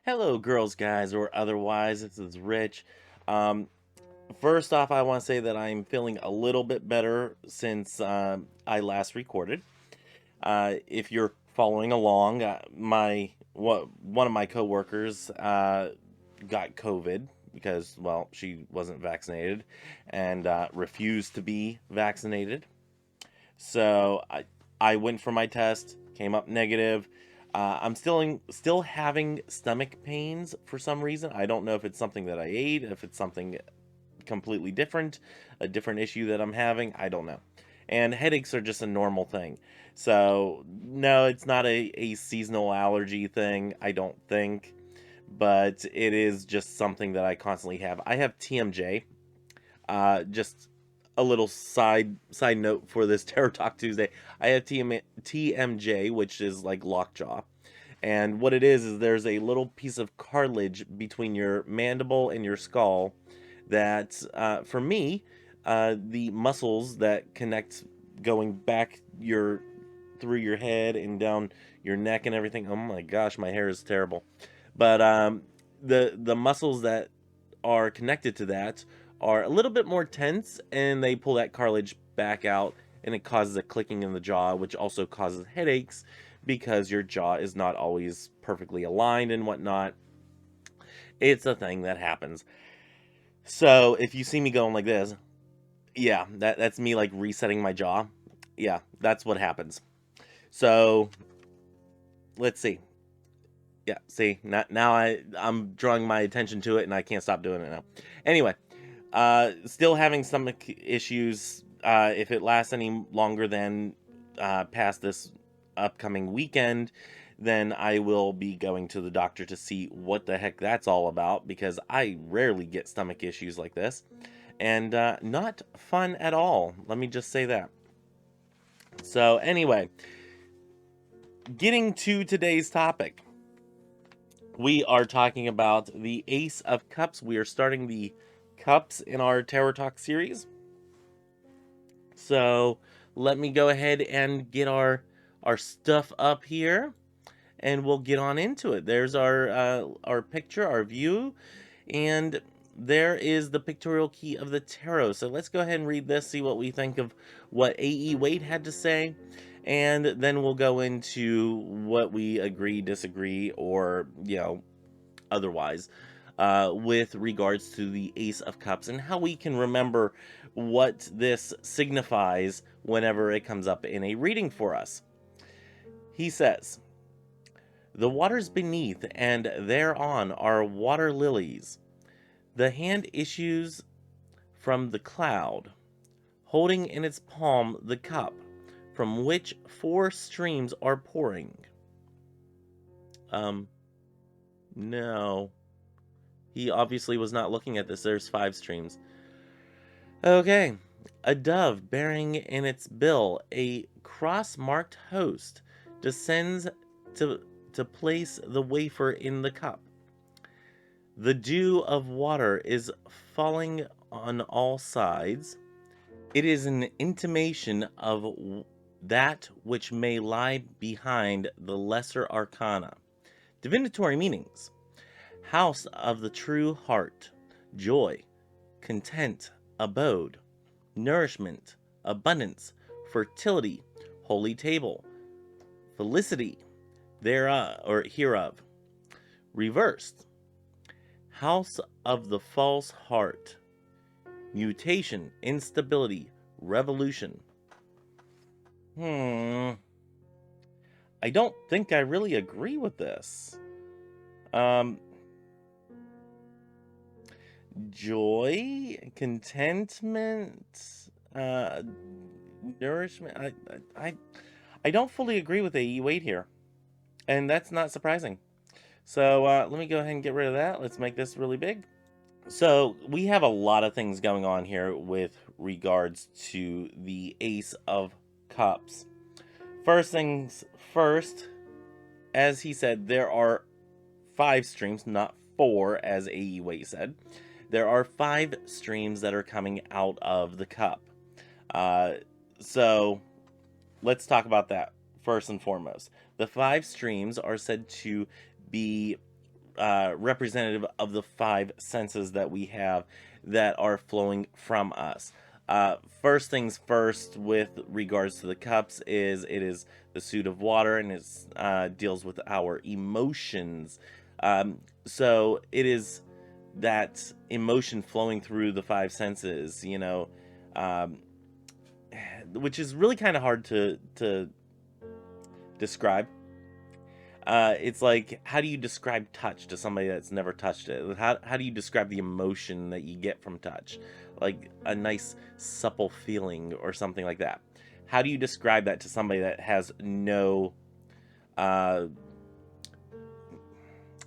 Hello, girls, guys, or otherwise. This is Rich. Um, First off, I want to say that I'm feeling a little bit better since I last recorded. If you're following along, one of my coworkers got COVID because, well, she wasn't vaccinated and refused to be vaccinated. So I went for my test, came up negative. I'm still having stomach pains for some reason. I don't know if it's something that I ate, if it's something completely different, a different issue that I'm having. I don't know. And headaches are just a normal thing. So no, it's not a seasonal allergy thing. I don't think, but it is just something that I constantly have. I have TMJ, just a little side note for this Terror Talk Tuesday. I have TMJ, which is like lockjaw. And what it is there's a little piece of cartilage between your mandible and your skull that, for me, the muscles that connect going back your through your head and down your neck and everything. Oh my gosh, my hair is terrible. But the muscles that are connected to that are a little bit more tense, and they pull that cartilage back out, and it causes a clicking in the jaw, which also causes headaches because your jaw is not always perfectly aligned and whatnot. It's a thing that happens. So if you see me going like this, yeah, that's me like resetting my jaw. Yeah, that's what happens. So let's see. Yeah, see, now I'm drawing my attention to it, and I can't stop doing it now. Anyway, still having stomach issues. If it lasts any longer than past this upcoming weekend, then I will be going to the doctor to see what the heck that's all about, because I rarely get stomach issues like this, and not fun at all. Let me just say that. So anyway, getting to today's topic. We are talking about the Ace of Cups. We are starting the cups in our Tarot Talk series. So let me go ahead and get our stuff up here, and we'll get on into it. There's our picture, our view, and there is the pictorial key of the tarot. So let's go ahead and read this, see what we think of what A.E. Waite had to say, and then we'll go into what we agree, disagree, or otherwise, with regards to the Ace of Cups and how we can remember what this signifies whenever it comes up in a reading for us. He says, "The waters beneath and thereon are water lilies. The hand issues from the cloud, holding in its palm the cup, from which four streams are pouring." No. He obviously was not looking at this. There's five streams. Okay. A dove bearing in its bill a cross-marked host descends to, to place the wafer in the cup. The dew of water is falling on all sides. It is an intimation of that which may lie behind the lesser arcana. Divinatory meanings: house of the true heart, joy, content, abode, nourishment, abundance, fertility, holy table, felicity thereof or hereof. Reversed: house of the false heart, mutation, instability, revolution. I don't think I really agree with this. Um, Joy, contentment, uh, nourishment. I don't fully agree with A.E. Waite here, and that's not surprising. So let me go ahead and get rid of that. Let's make this really big. So we have a lot of things going on here with regards to the Ace of Cups. First things first, as he said, there are five streams, not four, as A.E. Waite said. There are five streams that are coming out of the cup. Uh, so let's talk about that first and foremost. The five streams are said to be representative of the five senses that we have that are flowing from us. First things first, with regards to the cups, is it is the suit of water, and it deals with our emotions. So it is that emotion flowing through the five senses, um, which is really kind of hard to describe. It's like, how do you describe touch to somebody that's never touched it? How do you describe the emotion that you get from touch? Like a nice supple feeling or something like that. How do you describe that to somebody that has no, uh,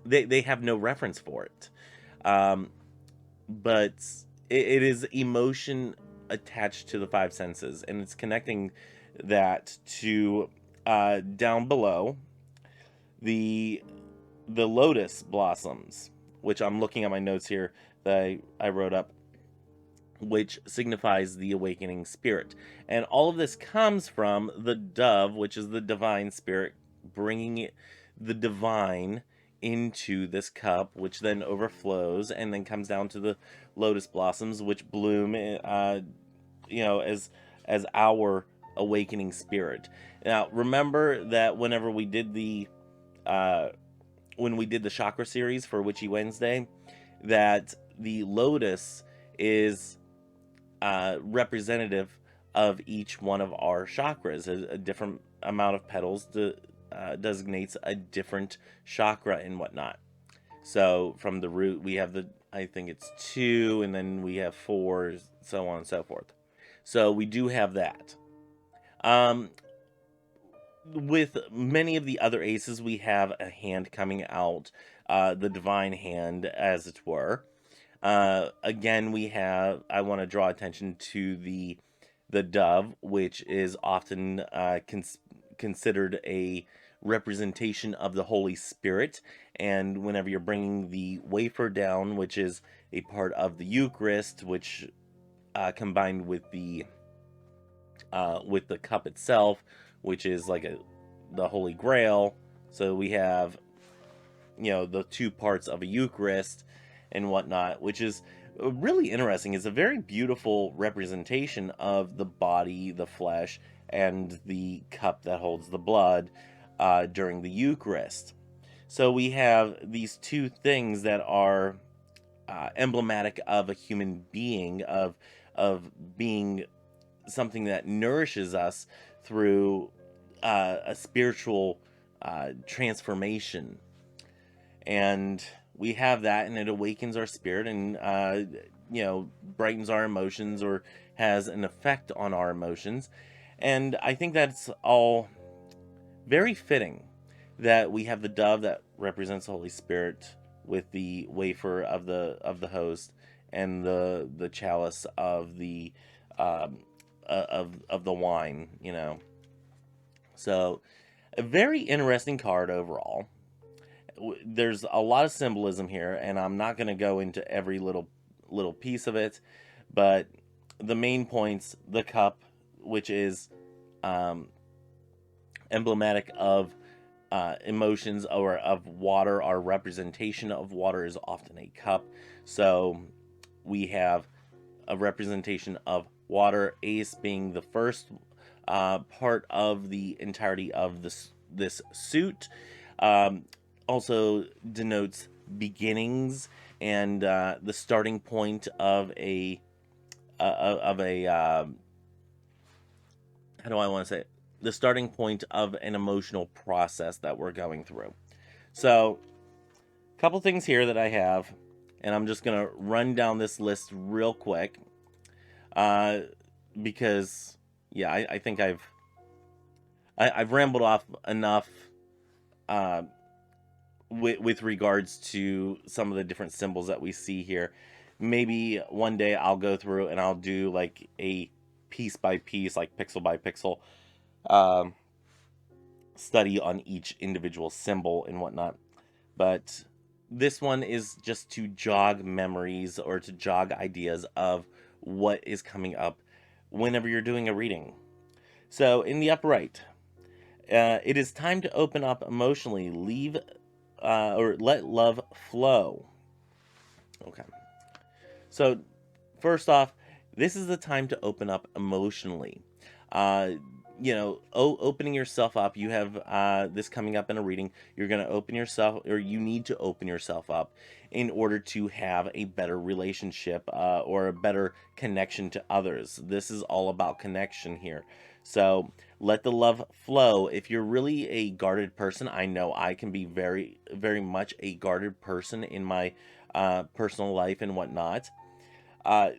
they have no reference for it? Um, but it is emotion attached to the five senses, and it's connecting that to down below the lotus blossoms, which I'm looking at my notes here that I wrote up, which signifies the awakening spirit. And all of this comes from the dove, which is the divine spirit, bringing the divine into this cup, which then overflows and then comes down to the lotus blossoms, which bloom, as our awakening spirit. Now, remember that whenever we did the chakra series for Witchy Wednesday, that the lotus is representative of each one of our chakras. A different amount of petals designates a different chakra and whatnot. So from the root, we have I think it's 2, and then we have 4, so on and so forth. So we do have that. With many of the other aces, we have a hand coming out, the divine hand, as it were. Again, I want to draw attention to the dove, which is often considered a representation of the Holy Spirit. And whenever you're bringing the wafer down, which is a part of the Eucharist, which combined with the cup itself, which is like the Holy Grail. So we have, the two parts of a Eucharist and whatnot, which is really interesting. It's a very beautiful representation of the body, the flesh, and the cup that holds the blood during the Eucharist. So we have these two things that are emblematic of a human being, of being something that nourishes us through a spiritual transformation. And we have that, and it awakens our spirit, and brightens our emotions, or has an effect on our emotions. And I think that's all very fitting, that we have the dove that represents the Holy Spirit, with the wafer of the host, and the chalice of the of the wine. So a very interesting card overall. There's a lot of symbolism here, and I'm not going to go into every little piece of it, but the main points: the cup, which is emblematic of emotions, or of water. Our representation of water is often a cup, so we have a representation of water, ace being the first part of the entirety of this suit. Also denotes beginnings, and the starting point of a how do I want to say it? The starting point of an emotional process that we're going through. So, a couple things here that I have, and I'm just gonna run down this list real quick, because I think I've rambled off enough with regards to some of the different symbols that we see here. Maybe one day I'll go through and I'll do like a piece by piece, like pixel by pixel study on each individual symbol and whatnot. But this one is just to jog memories, or to jog ideas of what is coming up whenever you're doing a reading. So in the upper right, it is time to open up emotionally. Leave or let love flow. Okay. So, first off, this is the time to open up emotionally. Uh, opening yourself up. You have this coming up in a reading. You're going to open yourself, or you need to open yourself up in order to have a better relationship or a better connection to others. This is all about connection here. So let the love flow. If you're really a guarded person, I know I can be very, very much a guarded person in my personal life and whatnot. uh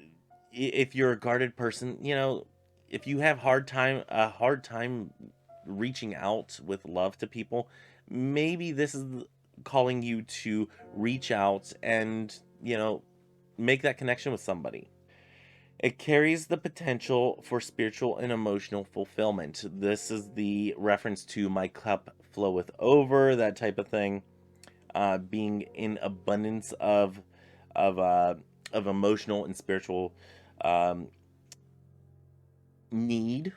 if you're a guarded person, if you have a hard time reaching out with love to people, maybe this is calling you to reach out and make that connection with somebody. It carries the potential for spiritual and emotional fulfillment. This is the reference to my cup floweth over, that type of thing. Being in abundance of uh, of emotional and spiritual um, need,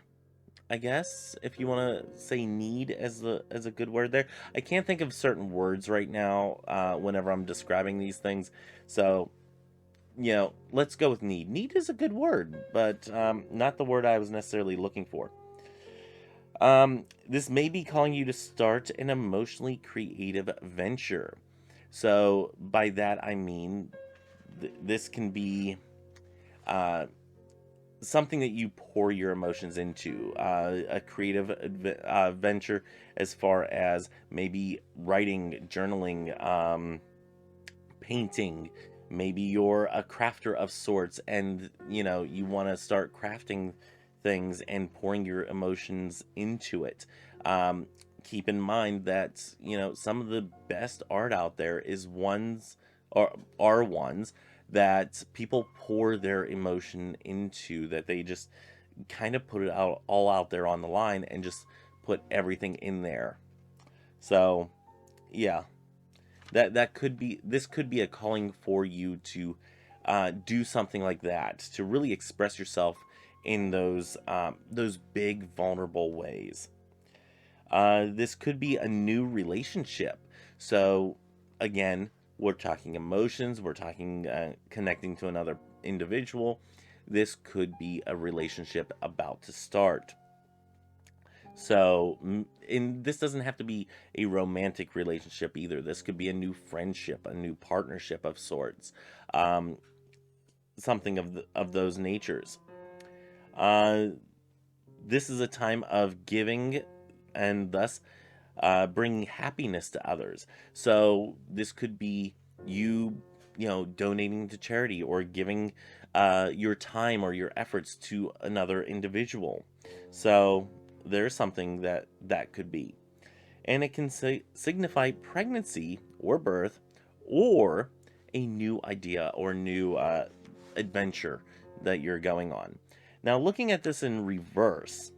I guess, if you want to say need as a good word there. I can't think of certain words right now whenever I'm describing these things. So, let's go with need. Need is a good word, but not the word I was necessarily looking for. This may be calling you to start an emotionally creative venture. So, by that I mean this can be uh, something that you pour your emotions into, a creative venture, as far as maybe writing, journaling, painting. Maybe you're a crafter of sorts, and you want to start crafting things and pouring your emotions into it. um, Keep in mind that some of the best art out there is ones, or are ones that people pour their emotion into, that they just kind of put it out all out there on the line and just put everything in there. So yeah, that could be, this could be a calling for you to do something like that, to really express yourself in those big vulnerable ways. This could be a new relationship. So again, we're talking emotions, we're talking connecting to another individual. This could be a relationship about to start. So, and this doesn't have to be a romantic relationship either. This could be a new friendship, a new partnership of sorts, um, something of those natures. Uh, this is a time of giving, and thus bringing happiness to others. So this could be you, donating to charity, or giving your time or your efforts to another individual. So there's something that could be, and it can signify pregnancy or birth, or a new idea or new adventure that you're going on. Now, looking at this in reverse,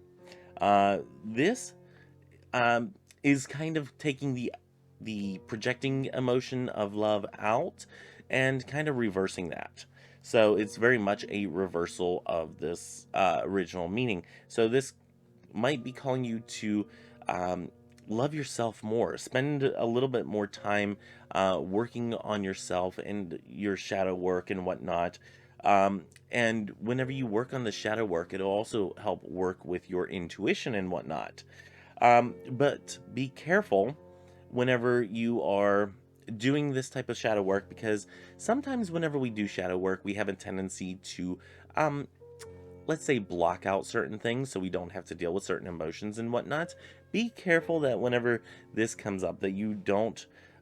this um, is kind of taking the projecting emotion of love out and kind of reversing that. So it's very much a reversal of this original meaning. So this might be calling you to um, love yourself more, spend a little bit more time working on yourself and your shadow work and whatnot. And whenever you work on the shadow work, it'll also help work with your intuition and whatnot. But be careful whenever you are doing this type of shadow work, because sometimes whenever we do shadow work, we have a tendency to, um, let's say, block out certain things so we don't have to deal with certain emotions and whatnot. Be careful that whenever this comes up, that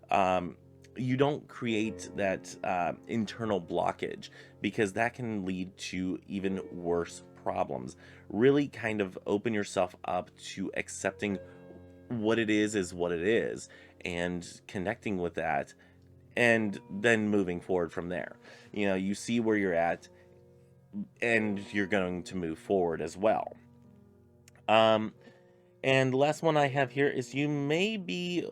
um, you don't create that internal blockage, because that can lead to even worse problems. Really kind of open yourself up to accepting what it is what it is, and connecting with that, and then moving forward from there. You see where you're at, and you're going to move forward as well. Um, and the last one I have here is you may be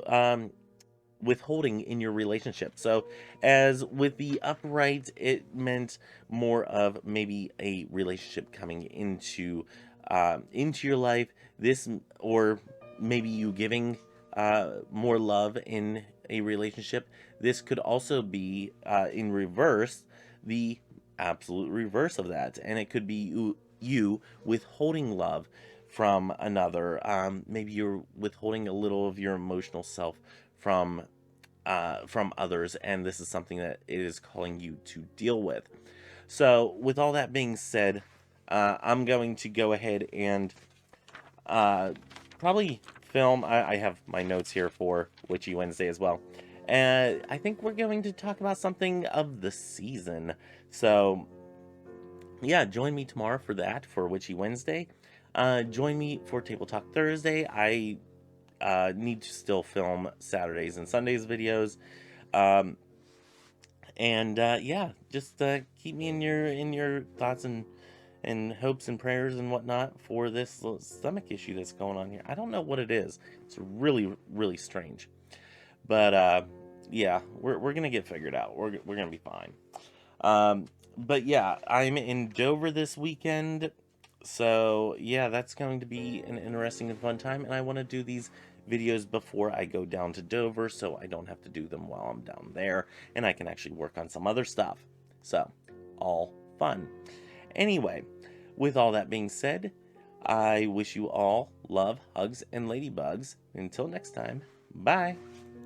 withholding in your relationship. So, as with the upright, it meant more of maybe a relationship coming into your life. This, or maybe you giving more love in a relationship, this could also be in reverse, the absolute reverse of that. And it could be you withholding love from another. Maybe you're withholding a little of your emotional self from others, and this is something that it is calling you to deal with. So, with all that being said, I'm going to go ahead and uh, probably film. I have my notes here for Witchy Wednesday as well. And I think we're going to talk about something of the season. So, yeah, join me tomorrow for that, for Witchy Wednesday. Join me for Table Talk Thursday. I need to still film Saturdays and Sundays videos. Um, and yeah, just keep me in your thoughts and hopes and prayers and whatnot for this little stomach issue that's going on here. I don't know what it is. It's really, really strange. But yeah, we're gonna get figured out. We're gonna be fine. But yeah, I'm in Dover this weekend, so yeah, that's going to be an interesting and fun time. And I want to do these videos before I go down to Dover, so I don't have to do them while I'm down there, and I can actually work on some other stuff. So, all fun. Anyway, with all that being said, I wish you all love, hugs, and ladybugs. Until next time, bye.